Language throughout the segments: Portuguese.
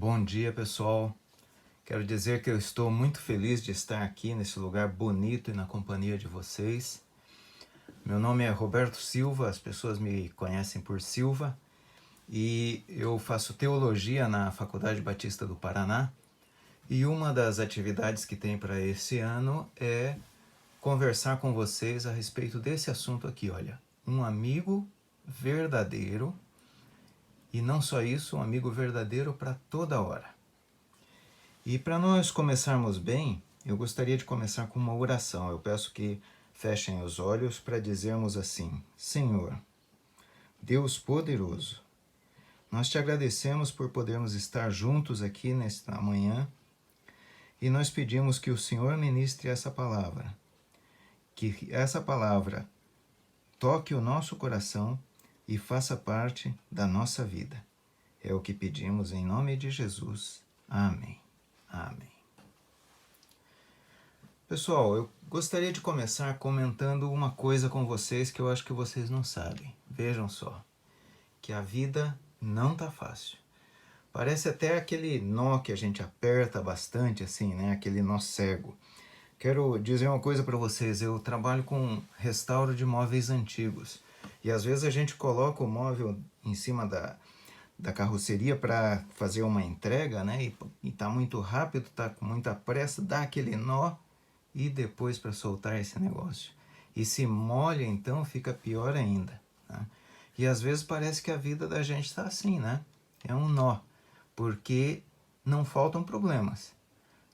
Bom dia, pessoal. Quero dizer que eu estou muito feliz de estar aqui nesse lugar bonito e na companhia de vocês. Meu nome é Roberto Silva, as pessoas me conhecem por Silva, e eu faço teologia na Faculdade Batista do Paraná. E uma das atividades que tem para esse ano é conversar com vocês a respeito desse assunto aqui, olha. Um amigo verdadeiro, e não só isso, um amigo verdadeiro para toda hora. E para nós começarmos bem, eu gostaria de começar com uma oração. Eu peço que fechem os olhos para dizermos assim: Senhor, Deus poderoso, nós te agradecemos por podermos estar juntos aqui nesta manhã e nós pedimos que o Senhor ministre essa palavra, que essa palavra toque o nosso coração e faça parte da nossa vida. É o que pedimos em nome de Jesus. Amém. Amém. Pessoal, eu gostaria de começar comentando uma coisa com vocês que eu acho que vocês não sabem. Vejam só, que a vida não tá fácil. Parece até aquele nó que a gente aperta bastante, assim, né? Aquele nó cego. Quero dizer uma coisa para vocês, eu trabalho com restauro de móveis antigos. E às vezes a gente coloca o móvel em cima da carroceria para fazer uma entrega, né? E tá muito rápido, tá com muita pressa, dá aquele nó e depois para soltar esse negócio. E se molha, então fica pior ainda. Né? E às vezes parece que a vida da gente está assim, né? É um nó, porque não faltam problemas.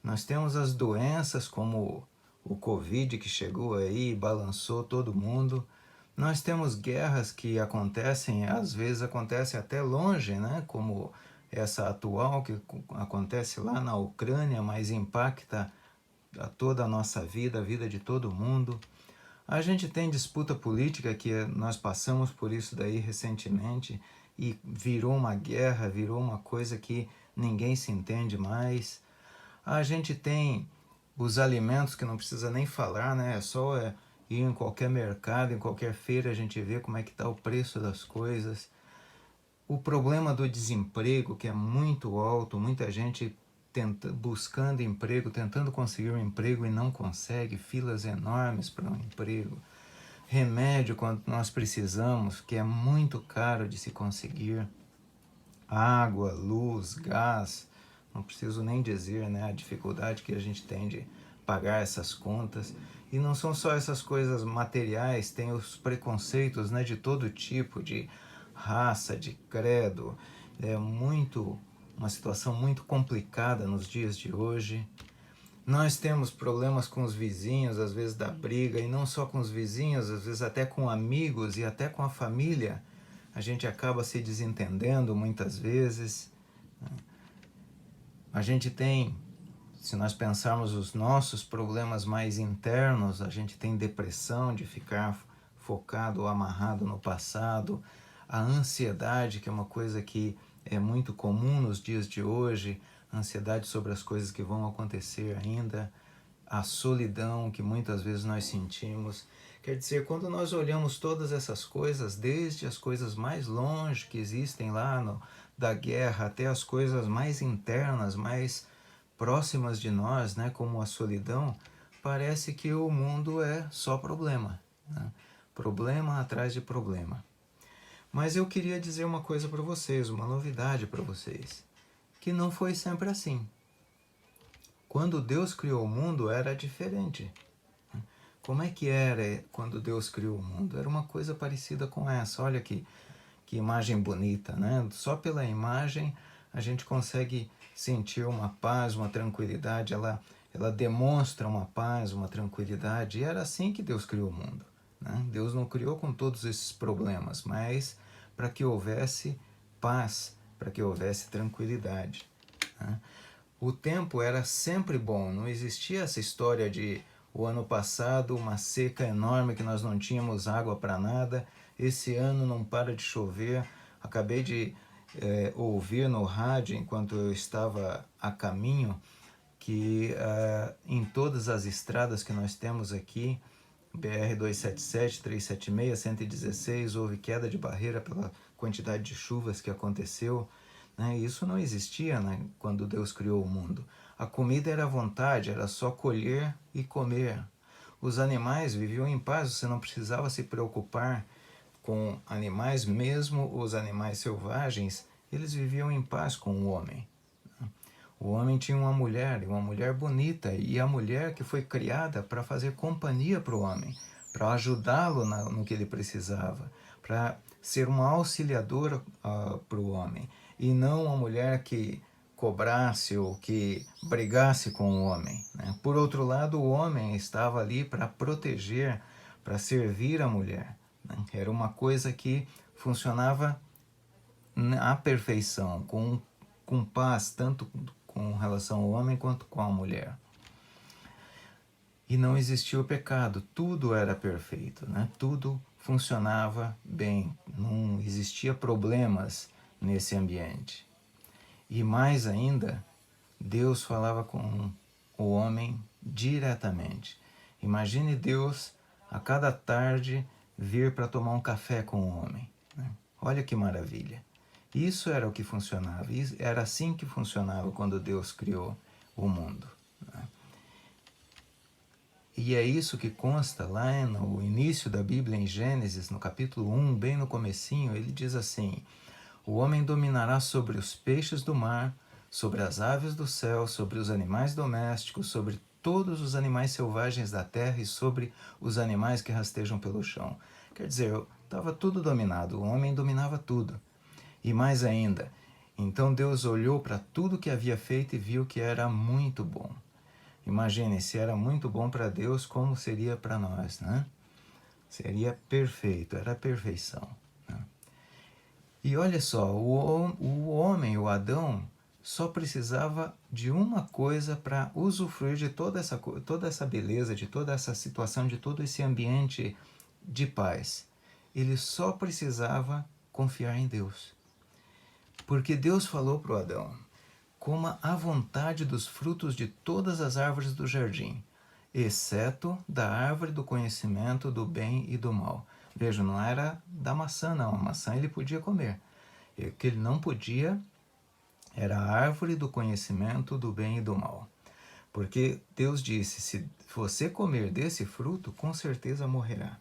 Nós temos as doenças como o Covid que chegou aí e balançou todo mundo. Nós temos guerras que acontecem, às vezes acontecem até longe, né? Como essa atual que acontece lá na Ucrânia, mas impacta a toda a nossa vida, a vida de todo mundo. A gente tem disputa política, que nós passamos por isso daí recentemente, e virou uma guerra, virou uma coisa que ninguém se entende mais. A gente tem os alimentos que não precisa nem falar, né? É só ir em qualquer mercado, em qualquer feira, a gente vê como é que está o preço das coisas. O problema do desemprego, que é muito alto, muita gente buscando emprego, tentando conseguir um emprego e não consegue, filas enormes para um emprego. Remédio quando nós precisamos, que é muito caro de se conseguir. Água, luz, gás, não preciso nem dizer, né, a dificuldade que a gente tem de pagar essas contas. E não são só essas coisas materiais, tem os preconceitos, né, de todo tipo, de raça, de credo. É uma situação muito complicada nos dias de hoje. Nós temos problemas com os vizinhos, às vezes da briga, e não só com os vizinhos, às vezes até com amigos e até com a família. A gente acaba se desentendendo muitas vezes. A gente tem, se nós pensarmos os nossos problemas mais internos, a gente tem depressão de ficar focado ou amarrado no passado, a ansiedade, que é uma coisa que é muito comum nos dias de hoje, ansiedade sobre as coisas que vão acontecer ainda, a solidão que muitas vezes nós sentimos. Quer dizer, quando nós olhamos todas essas coisas, desde as coisas mais longe que existem lá da guerra até as coisas mais internas, mais próximas de nós, né, como a solidão, parece que o mundo é só problema, né? Problema atrás de problema. Mas eu queria dizer uma coisa para vocês, uma novidade para vocês, que não foi sempre assim. Quando Deus criou o mundo era diferente. Como é que era quando Deus criou o mundo? Era uma coisa parecida com essa. Olha que imagem bonita, né? Só pela imagem a gente consegue sentir uma paz, uma tranquilidade. Ela demonstra uma paz, uma tranquilidade. E era assim que Deus criou o mundo, né? Deus não criou com todos esses problemas, mas para que houvesse paz, para que houvesse tranquilidade, né? O tempo era sempre bom, não existia essa história de o ano passado uma seca enorme que nós não tínhamos água para nada, esse ano não para de chover. Acabei de ouvir no rádio, enquanto eu estava a caminho, que em todas as estradas que nós temos aqui, BR-277, 376, 116, houve queda de barreira pela quantidade de chuvas que aconteceu. né? Isso não existia, né, quando Deus criou o mundo. A comida era à vontade, era só colher e comer. Os animais viviam em paz, você não precisava se preocupar com animais, mesmo os animais selvagens, eles viviam em paz com o homem. O homem tinha uma mulher bonita, e a mulher que foi criada para fazer companhia para o homem, para ajudá-lo no que ele precisava, para ser uma auxiliadora para o homem, e não uma mulher que cobrasse ou que brigasse com o homem, né? Por outro lado, o homem estava ali para proteger, para servir a mulher, né? Era uma coisa que funcionava à perfeição, com paz, tanto com relação ao homem quanto com a mulher. E não existia o pecado, tudo era perfeito, né? Tudo funcionava bem, não existia problemas nesse ambiente. E mais ainda, Deus falava com o homem diretamente. Imagine Deus a cada tarde vir para tomar um café com o homem, né? Olha que maravilha. Isso era o que funcionava, era assim que funcionava quando Deus criou o mundo, né? E é isso que consta lá no início da Bíblia, em Gênesis, no capítulo 1, bem no comecinho, ele diz assim: o homem dominará sobre os peixes do mar, sobre as aves do céu, sobre os animais domésticos, sobre todos os animais selvagens da terra e sobre os animais que rastejam pelo chão. Quer dizer, estava tudo dominado, o homem dominava tudo. E mais ainda, então Deus olhou para tudo que havia feito e viu que era muito bom. Imagine, se era muito bom para Deus, como seria para nós, né? Seria perfeito, era a perfeição, né? E olha só, o homem, o Adão, só precisava de uma coisa para usufruir de toda essa beleza, de toda essa situação, de todo esse ambiente de paz. Ele só precisava confiar em Deus. Porque Deus falou para o Adão: coma à vontade dos frutos de todas as árvores do jardim, exceto da árvore do conhecimento do bem e do mal. Veja, não era da maçã, não. A maçã ele podia comer. O que ele não podia era a árvore do conhecimento do bem e do mal. Porque Deus disse: se você comer desse fruto, com certeza morrerá.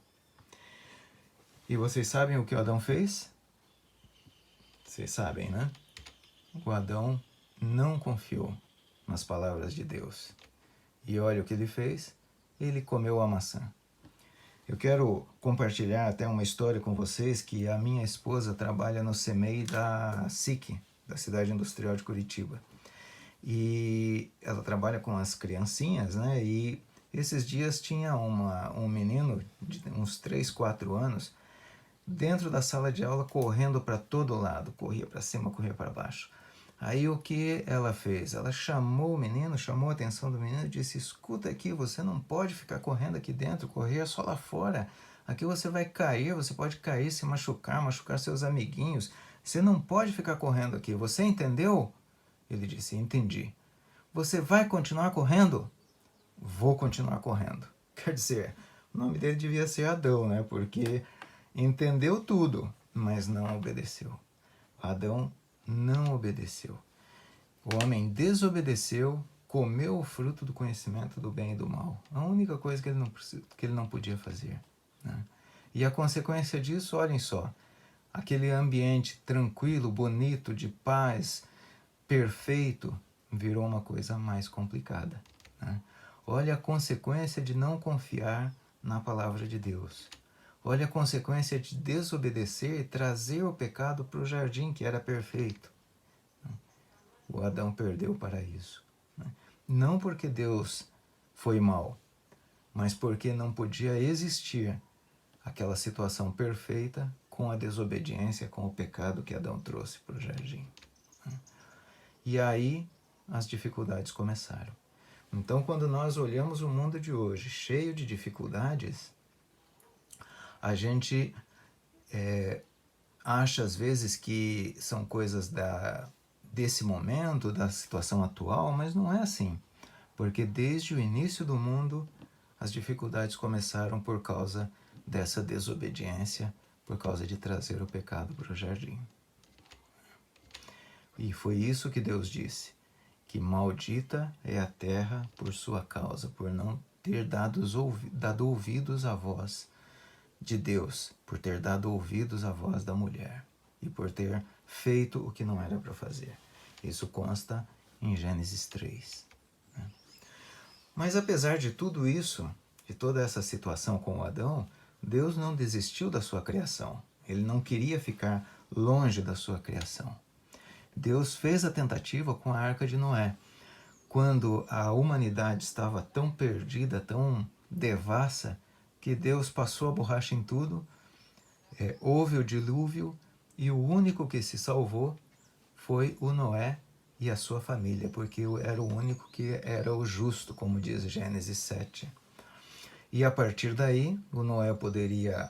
E vocês sabem o que o Adão fez? Vocês sabem, né? O Adão não confiou nas palavras de Deus. E olha o que ele fez: ele comeu a maçã. Eu quero compartilhar até uma história com vocês, que a minha esposa trabalha no CEMEI da SIC, da Cidade Industrial de Curitiba. E ela trabalha com as criancinhas, né? E esses dias tinha um menino de uns 3, 4 anos dentro da sala de aula correndo para todo lado, corria para cima, corria para baixo. Aí o que ela fez? Ela chamou o menino, chamou a atenção do menino e disse: escuta aqui, você não pode ficar correndo aqui dentro, correr é só lá fora. Aqui você vai cair, você pode cair, se machucar, machucar seus amiguinhos. Você não pode ficar correndo aqui, você entendeu? Ele disse: entendi. Você vai continuar correndo? Vou continuar correndo. Quer dizer, o nome dele devia ser Adão, né? Porque entendeu tudo, mas não obedeceu. Adão não obedeceu. O homem desobedeceu, comeu o fruto do conhecimento do bem e do mal. A única coisa que ele não podia fazer, né? E a consequência disso, olhem só, aquele ambiente tranquilo, bonito, de paz, perfeito, virou uma coisa mais complicada, né? Olha a consequência de não confiar na palavra de Deus. Olha a consequência de desobedecer e trazer o pecado para o jardim que era perfeito. O Adão perdeu o paraíso, né? Não porque Deus foi mau, mas porque não podia existir aquela situação perfeita com a desobediência, com o pecado que Adão trouxe para o jardim, né? E aí as dificuldades começaram. Então, quando nós olhamos o mundo de hoje cheio de dificuldades, a gente acha às vezes que são coisas desse momento, da situação atual, mas não é assim. Porque desde o início do mundo, as dificuldades começaram por causa dessa desobediência, por causa de trazer o pecado para o jardim. E foi isso que Deus disse, que maldita é a terra por sua causa, por não ter dado ouvidos à voz de Deus, por ter dado ouvidos à voz da mulher e por ter feito o que não era para fazer. Isso consta em Gênesis 3. Né? Mas apesar de tudo isso, de toda essa situação com Adão, Deus não desistiu da sua criação. Ele não queria ficar longe da sua criação. Deus fez a tentativa com a Arca de Noé. Quando a humanidade estava tão perdida, tão devassa, que Deus passou a borracha em tudo, houve o dilúvio e o único que se salvou foi o Noé e a sua família, porque era o único que era o justo, como diz Gênesis 7. E a partir daí, o Noé poderia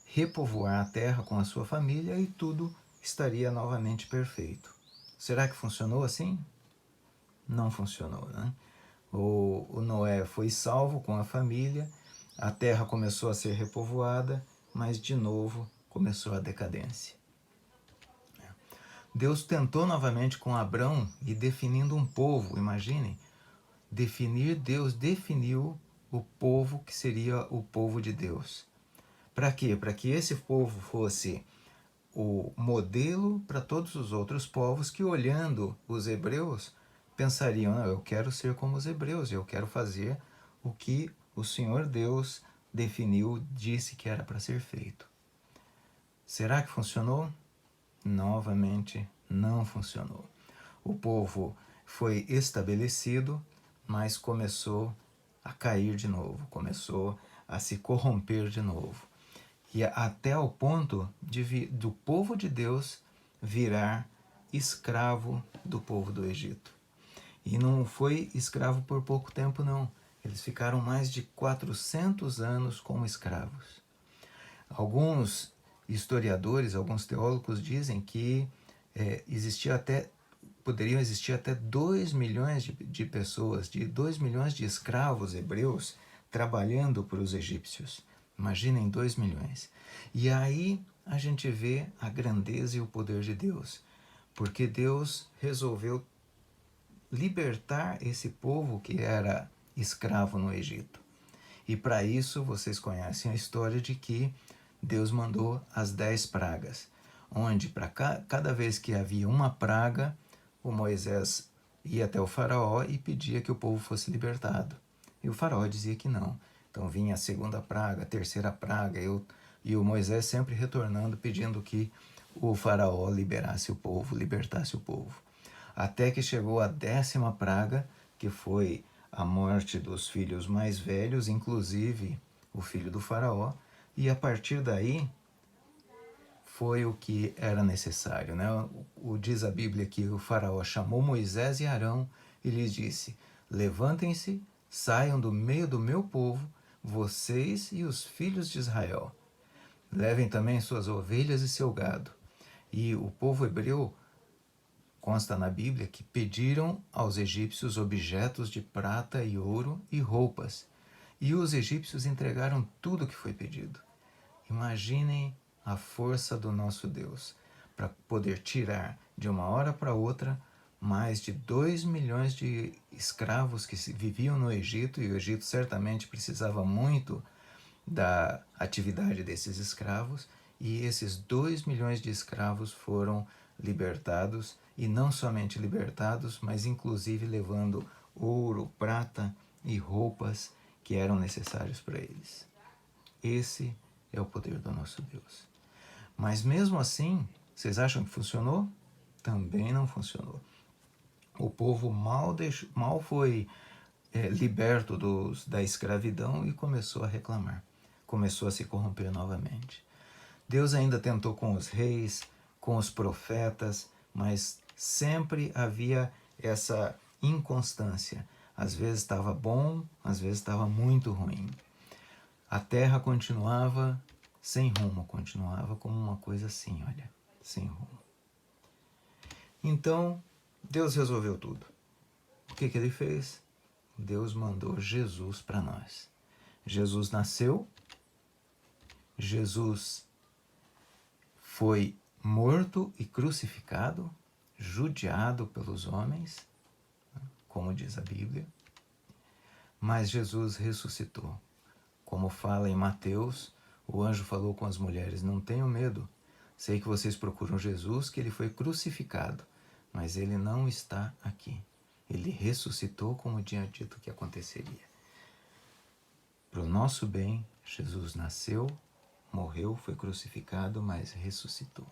repovoar a terra com a sua família e tudo estaria novamente perfeito. Será que funcionou assim? Não funcionou, né? O Noé foi salvo com a família, a terra começou a ser repovoada, mas de novo começou a decadência. Deus tentou novamente com Abrão e definindo um povo, imaginem, Deus definiu o povo que seria o povo de Deus. Para quê? Para que esse povo fosse o modelo para todos os outros povos que, olhando os hebreus, pensariam, não, eu quero ser como os hebreus, eu quero fazer o que o Senhor Deus definiu, disse que era para ser feito. Será que funcionou? Novamente, não funcionou. O povo foi estabelecido, mas começou a cair de novo, começou a se corromper de novo. E até ao ponto do povo de Deus virar escravo do povo do Egito. E não foi escravo por pouco tempo, não. Eles ficaram mais de 400 anos como escravos. Alguns historiadores, alguns teólogos dizem que poderiam existir até 2 milhões de pessoas, de 2 milhões de escravos hebreus trabalhando para os egípcios. Imaginem 2 milhões. E aí a gente vê a grandeza e o poder de Deus, porque Deus resolveu libertar esse povo que era escravo no Egito. E para isso vocês conhecem a história de que Deus mandou as 10 pragas, onde para cada vez que havia uma praga, o Moisés ia até o faraó e pedia que o povo fosse libertado. E o faraó dizia que não. Então vinha a segunda praga, a terceira praga, e o Moisés sempre retornando, pedindo que o faraó liberasse o povo, libertasse o povo. Até que chegou a 10ª praga, que foi a morte dos filhos mais velhos, inclusive o filho do faraó, e a partir daí foi o que era necessário. Né? Diz a Bíblia que o faraó chamou Moisés e Arão e lhes disse: levantem-se, saiam do meio do meu povo, vocês e os filhos de Israel. Levem também suas ovelhas e seu gado. E o povo hebreu, consta na Bíblia, que pediram aos egípcios objetos de prata e ouro e roupas. E os egípcios entregaram tudo o que foi pedido. Imaginem a força do nosso Deus para poder tirar de uma hora para outra mais de 2 milhões de escravos que viviam no Egito, e o Egito certamente precisava muito da atividade desses escravos, e esses 2 milhões de escravos foram libertados, e não somente libertados, mas inclusive levando ouro, prata e roupas que eram necessários para eles. Esse é o poder do nosso Deus. Mas mesmo assim, vocês acham que funcionou? Também não funcionou. O povo mal foi liberto da escravidão e começou a reclamar. Começou a se corromper novamente. Deus ainda tentou com os reis, com os profetas, mas sempre havia essa inconstância. Às vezes estava bom, às vezes estava muito ruim. A terra continuava sem rumo, continuava como uma coisa assim, olha, sem rumo. Então, Deus resolveu tudo. O que ele fez? Deus mandou Jesus para nós. Jesus nasceu, Jesus foi morto e crucificado judiado pelos homens, como diz a Bíblia, mas Jesus ressuscitou. Como fala em Mateus, o anjo falou com as mulheres: não tenham medo, sei que vocês procuram Jesus, que ele foi crucificado, mas ele não está aqui. Ele ressuscitou como tinha dito que aconteceria. Para o nosso bem, Jesus nasceu, morreu, foi crucificado, mas ressuscitou.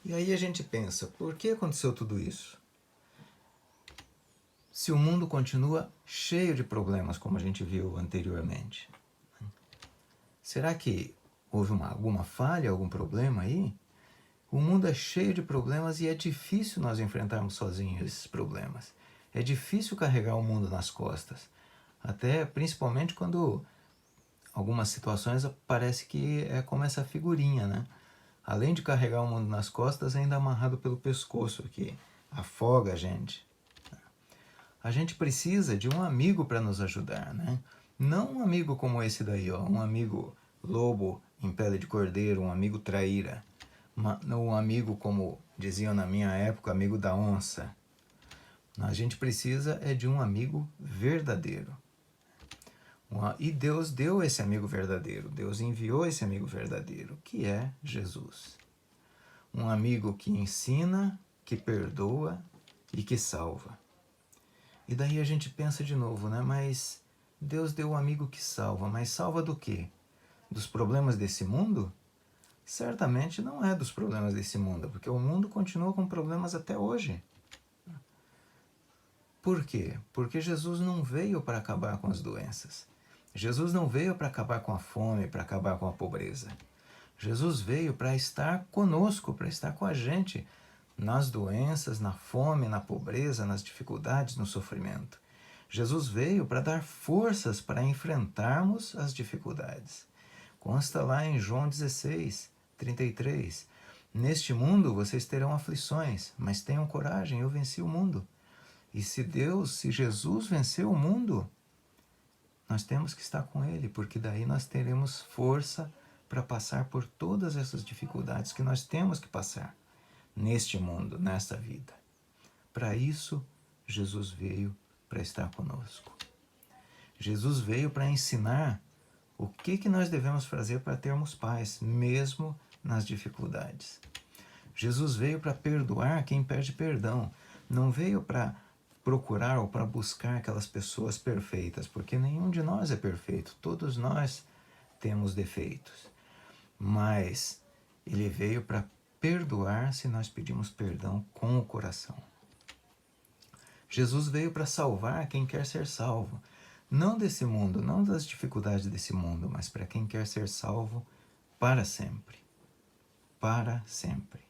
E aí a gente pensa, por que aconteceu tudo isso? Se o mundo continua cheio de problemas, como a gente viu anteriormente, será que houve alguma falha, algum problema aí? O mundo é cheio de problemas e é difícil nós enfrentarmos sozinhos esses problemas. É difícil carregar o mundo nas costas. Até principalmente quando algumas situações parece que é como essa figurinha, né? Além de carregar o mundo nas costas, ainda amarrado pelo pescoço, que afoga a gente. A gente precisa de um amigo para nos ajudar, né? Não um amigo como esse daí, ó, um amigo lobo em pele de cordeiro, um amigo traíra. Um amigo, como diziam na minha época, amigo da onça. A gente precisa é de um amigo verdadeiro. E Deus deu esse amigo verdadeiro, Deus enviou esse amigo verdadeiro, que é Jesus. Um amigo que ensina, que perdoa e que salva. E daí a gente pensa de novo, né? Mas Deus deu um amigo que salva, mas salva do quê? Dos problemas desse mundo? Certamente não é dos problemas desse mundo, porque o mundo continua com problemas até hoje. Por quê? Porque Jesus não veio para acabar com as doenças. Jesus não veio para acabar com a fome, para acabar com a pobreza. Jesus veio para estar conosco, para estar com a gente nas doenças, na fome, na pobreza, nas dificuldades, no sofrimento. Jesus veio para dar forças para enfrentarmos as dificuldades. Consta lá em João 16, 33. Neste mundo vocês terão aflições, mas tenham coragem, eu venci o mundo. E se Jesus venceu o mundo, nós temos que estar com ele, porque daí nós teremos força para passar por todas essas dificuldades que nós temos que passar neste mundo, nesta vida. Para isso, Jesus veio para estar conosco. Jesus veio para ensinar o que nós devemos fazer para termos paz, mesmo nas dificuldades. Jesus veio para perdoar quem pede perdão. Não veio para procurar ou para buscar aquelas pessoas perfeitas, porque nenhum de nós é perfeito, todos nós temos defeitos. Mas ele veio para perdoar se nós pedimos perdão com o coração. Jesus veio para salvar quem quer ser salvo. Não desse mundo, não das dificuldades desse mundo, mas para quem quer ser salvo para sempre. Para sempre.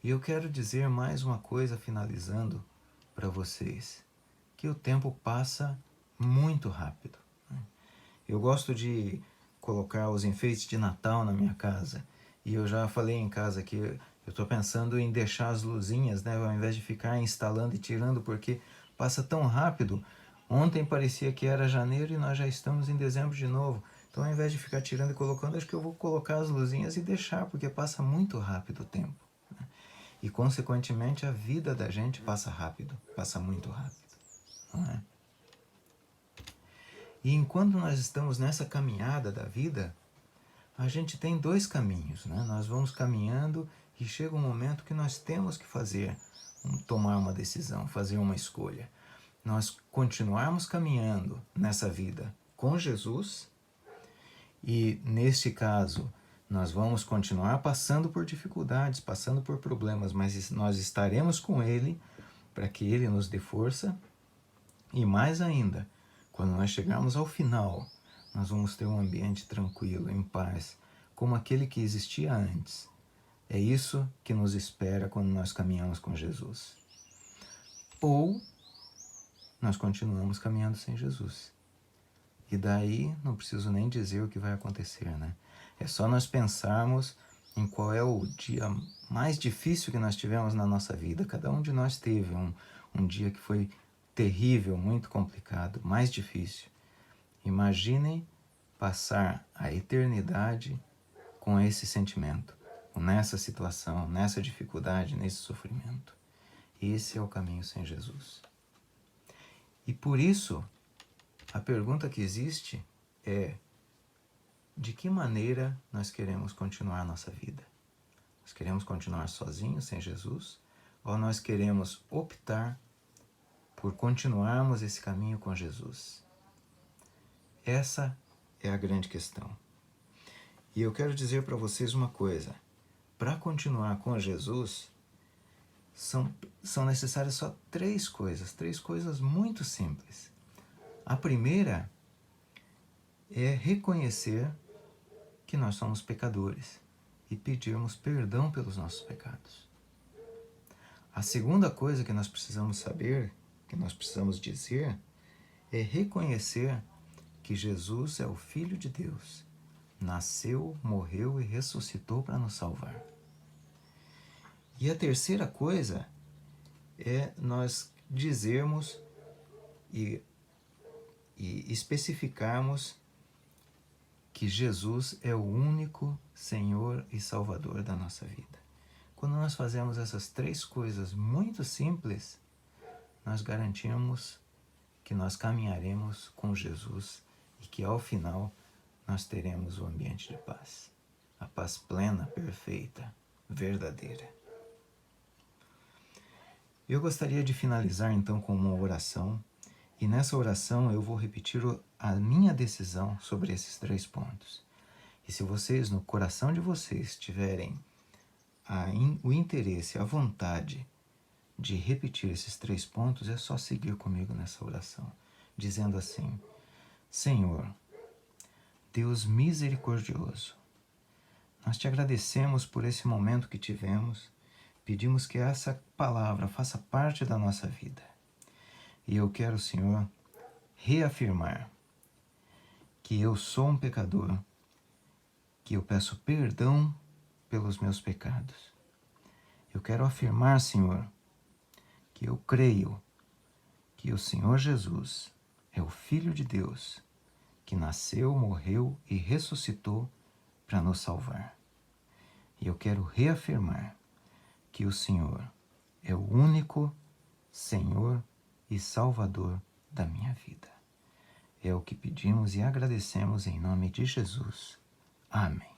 E eu quero dizer mais uma coisa, finalizando para vocês, que o tempo passa muito rápido. Eu gosto de colocar os enfeites de Natal na minha casa, e eu já falei em casa que eu estou pensando em deixar as luzinhas, né, ao invés de ficar instalando e tirando, porque passa tão rápido. Ontem parecia que era janeiro e nós já estamos em dezembro de novo. Então, ao invés de ficar tirando e colocando, acho que eu vou colocar as luzinhas e deixar, porque passa muito rápido o tempo. E, consequentemente, a vida da gente passa rápido, passa muito rápido, não é? E enquanto nós estamos nessa caminhada da vida, a gente tem dois caminhos, né? Nós vamos caminhando e chega um momento que nós temos que tomar uma decisão, fazer uma escolha. Nós continuarmos caminhando nessa vida com Jesus e, neste caso, nós vamos continuar passando por dificuldades, passando por problemas, mas nós estaremos com Ele para que Ele nos dê força. E mais ainda, quando nós chegarmos ao final, nós vamos ter um ambiente tranquilo, em paz, como aquele que existia antes. É isso que nos espera quando nós caminhamos com Jesus. Ou nós continuamos caminhando sem Jesus. E daí não preciso nem dizer o que vai acontecer, né? É só nós pensarmos em qual é o dia mais difícil que nós tivemos na nossa vida. Cada um de nós teve um dia que foi terrível, muito complicado, mais difícil. Imaginem passar a eternidade com esse sentimento, nessa situação, nessa dificuldade, nesse sofrimento. Esse é o caminho sem Jesus. E por isso, a pergunta que existe é: de que maneira nós queremos continuar a nossa vida? Nós queremos continuar sozinhos, sem Jesus? Ou nós queremos optar por continuarmos esse caminho com Jesus? Essa é a grande questão. E eu quero dizer para vocês uma coisa: para continuar com Jesus, são necessárias só três coisas muito simples. A primeira é reconhecer que nós somos pecadores e pedirmos perdão pelos nossos pecados. A segunda coisa que nós precisamos saber, que nós precisamos dizer, é reconhecer que Jesus é o Filho de Deus. Nasceu, morreu e ressuscitou para nos salvar. E a terceira coisa é nós dizermos e especificarmos que Jesus é o único Senhor e Salvador da nossa vida. Quando nós fazemos essas três coisas muito simples, nós garantimos que nós caminharemos com Jesus e que ao final nós teremos o ambiente de paz. A paz plena, perfeita, verdadeira. Eu gostaria de finalizar então com uma oração, e nessa oração eu vou repetir a minha decisão sobre esses três pontos. E se vocês, no coração de vocês, tiverem o interesse, a vontade de repetir esses três pontos, é só seguir comigo nessa oração, dizendo assim: Senhor, Deus misericordioso, nós te agradecemos por esse momento que tivemos, pedimos que essa palavra faça parte da nossa vida. E eu quero, Senhor, reafirmar que eu sou um pecador, que eu peço perdão pelos meus pecados. Eu quero afirmar, Senhor, que eu creio que o Senhor Jesus é o Filho de Deus, que nasceu, morreu e ressuscitou para nos salvar. E eu quero reafirmar que o Senhor é o único Senhor e Salvador da minha vida. É o que pedimos e agradecemos em nome de Jesus. Amém.